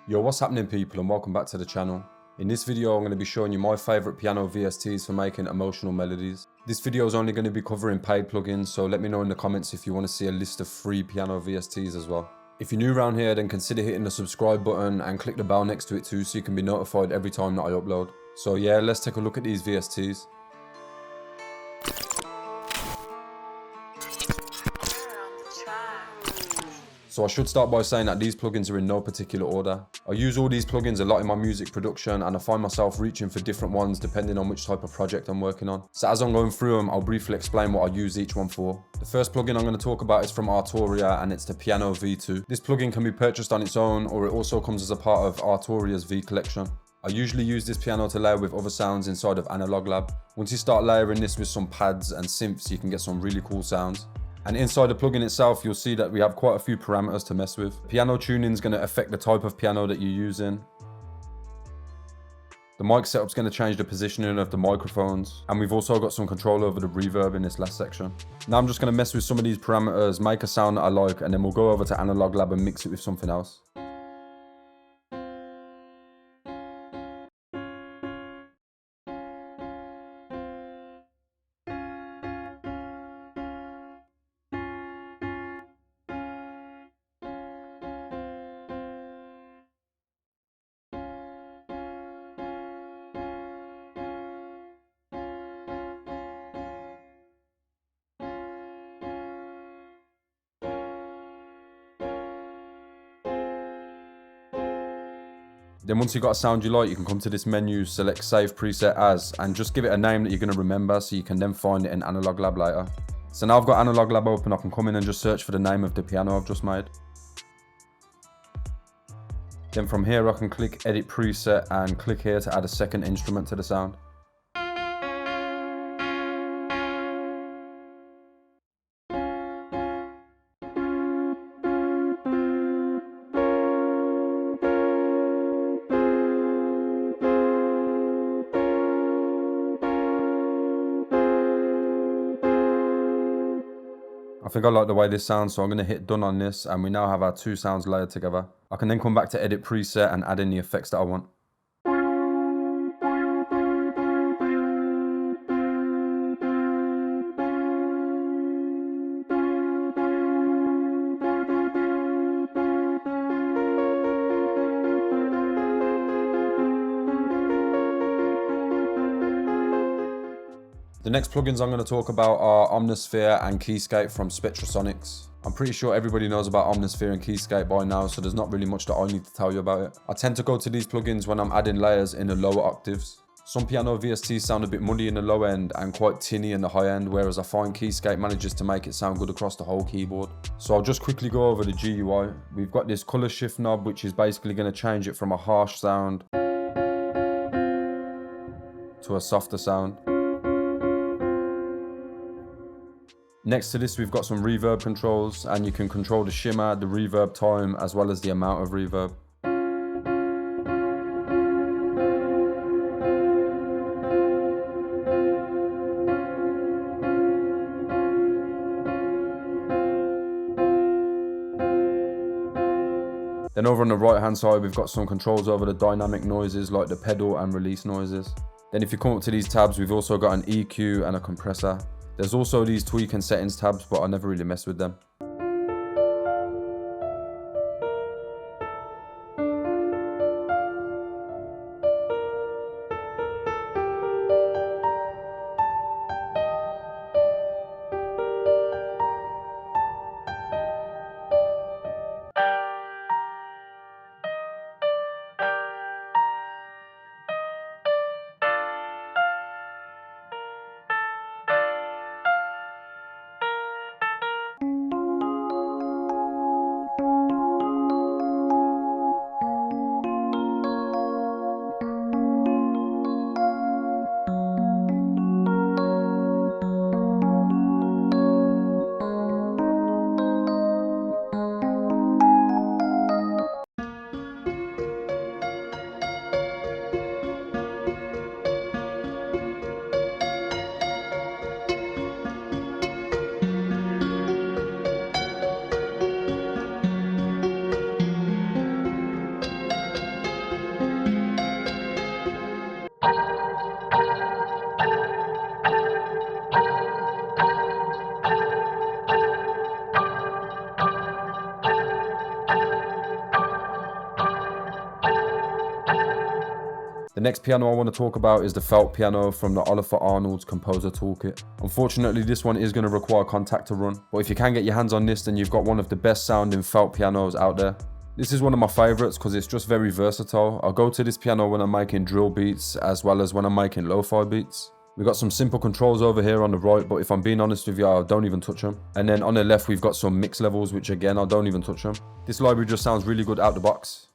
Yo, what's happening people, and welcome back to the channel. In this video I'm going to be showing you my favourite piano VSTs for making emotional melodies. This video is only going to be covering paid plugins, so let me know in the comments if you want to see a list of free piano VSTs as well. If you're new around here, then consider hitting the subscribe button and click the bell next to it too, so you can be notified every time that I upload. So yeah, let's take a look at these VSTs. So I should start by saying that these plugins are in no particular order. I use all these plugins a lot in my music production, and I find myself reaching for different ones depending on which type of project I'm working on. So as I'm going through them, I'll briefly explain what I use each one for. The first plugin I'm going to talk about is from Arturia, and it's the Piano V2. This plugin can be purchased on its own, or it also comes as a part of Arturia's V collection. I usually use this piano to layer with other sounds inside of Analog Lab. Once you start layering this with some pads and synths, you can get some really cool sounds. And inside the plugin itself, you'll see that we have quite a few parameters to mess with. Piano tuning is going to affect the type of piano that you're using. The mic setup is going to change the positioning of the microphones. And we've also got some control over the reverb in this last section. Now I'm just going to mess with some of these parameters, make a sound that I like, and then we'll go over to Analog Lab and mix it with something else. Then once you've got a sound you like, you can come to this menu, select Save Preset As, and just give it a name that you're going to remember so you can then find it in Analog Lab later. So now I've got Analog Lab open, I can come in and just search for the name of the piano I've just made. Then from here I can click Edit Preset and click here to add a second instrument to the sound. I think I like the way this sounds, so I'm going to hit done on this, and we now have our two sounds layered together. I can then come back to Edit Preset and add in the effects that I want. The next plugins I'm going to talk about are Omnisphere and Keyscape from Spectrasonics. I'm pretty sure everybody knows about Omnisphere and Keyscape by now, so there's not really much that I need to tell you about it. I tend to go to these plugins when I'm adding layers in the lower octaves. Some piano VSTs sound a bit muddy in the low end and quite tinny in the high end, whereas I find Keyscape manages to make it sound good across the whole keyboard. So I'll just quickly go over the GUI. We've got this color shift knob, which is basically going to change it from a harsh sound to a softer sound. Next to this, we've got some reverb controls, and you can control the shimmer, the reverb time, as well as the amount of reverb. Then over on the right hand side, we've got some controls over the dynamic noises like the pedal and release noises. Then if you come up to these tabs, we've also got an EQ and a compressor. There's also these tweak and settings tabs, but I never really mess with them. The next piano I want to talk about is the felt piano from the Oliver Arnold's Composer Toolkit. Unfortunately, this one is going to require contact to run, but if you can get your hands on this, then you've got one of the best sounding felt pianos out there. This is one of my favorites because it's just very versatile. I'll go to this piano when I'm making drill beats as well as when I'm making lo-fi beats. We've got some simple controls over here on the right, but if I'm being honest with you, I don't even touch them. And then on the left, we've got some mix levels, which again, I don't even touch them. This library just sounds really good out the box.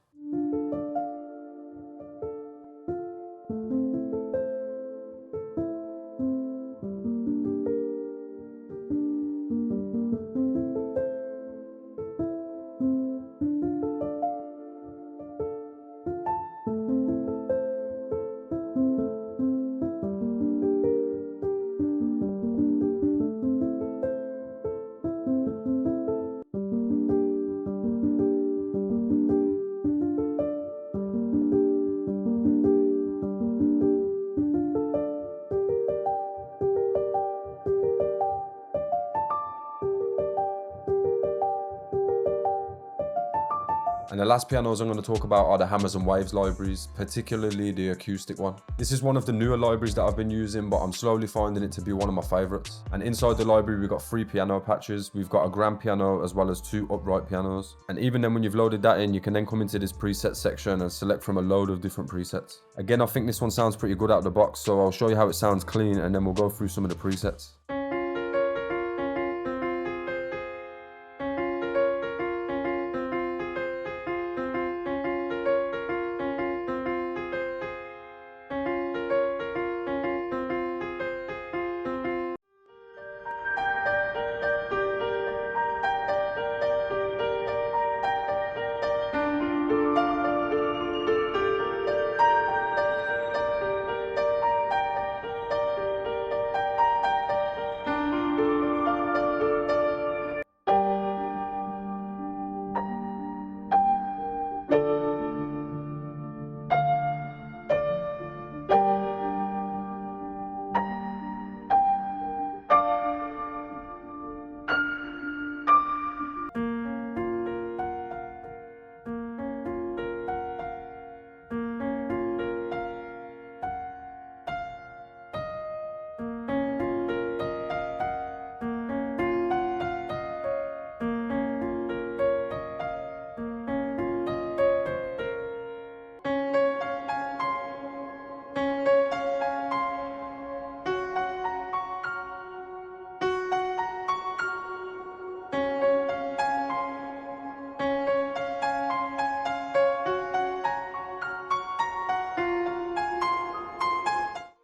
And the last pianos I'm going to talk about are the Hammers and Waves libraries, particularly the acoustic one. This is one of the newer libraries that I've been using, but I'm slowly finding it to be one of my favorites. And inside the library, we've got 3 piano patches. We've got a grand piano as well as 2 upright pianos. And even then, when you've loaded that in, you can then come into this preset section and select from a load of different presets. Again, I think this one sounds pretty good out of the box, so I'll show you how it sounds clean and then we'll go through some of the presets.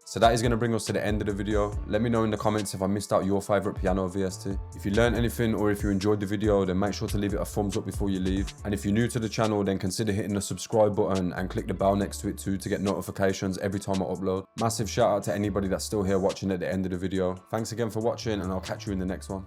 So that is going to bring us to the end of the video. Let me know in the comments if I missed out your favorite piano VST. If you learned anything or if you enjoyed the video, then make sure to leave it a thumbs up before you leave. And if you're new to the channel, then consider hitting the subscribe button and click the bell next to it too to get notifications every time I upload. Massive shout out to anybody that's still here watching at the end of the video. Thanks again for watching and I'll catch you in the next one.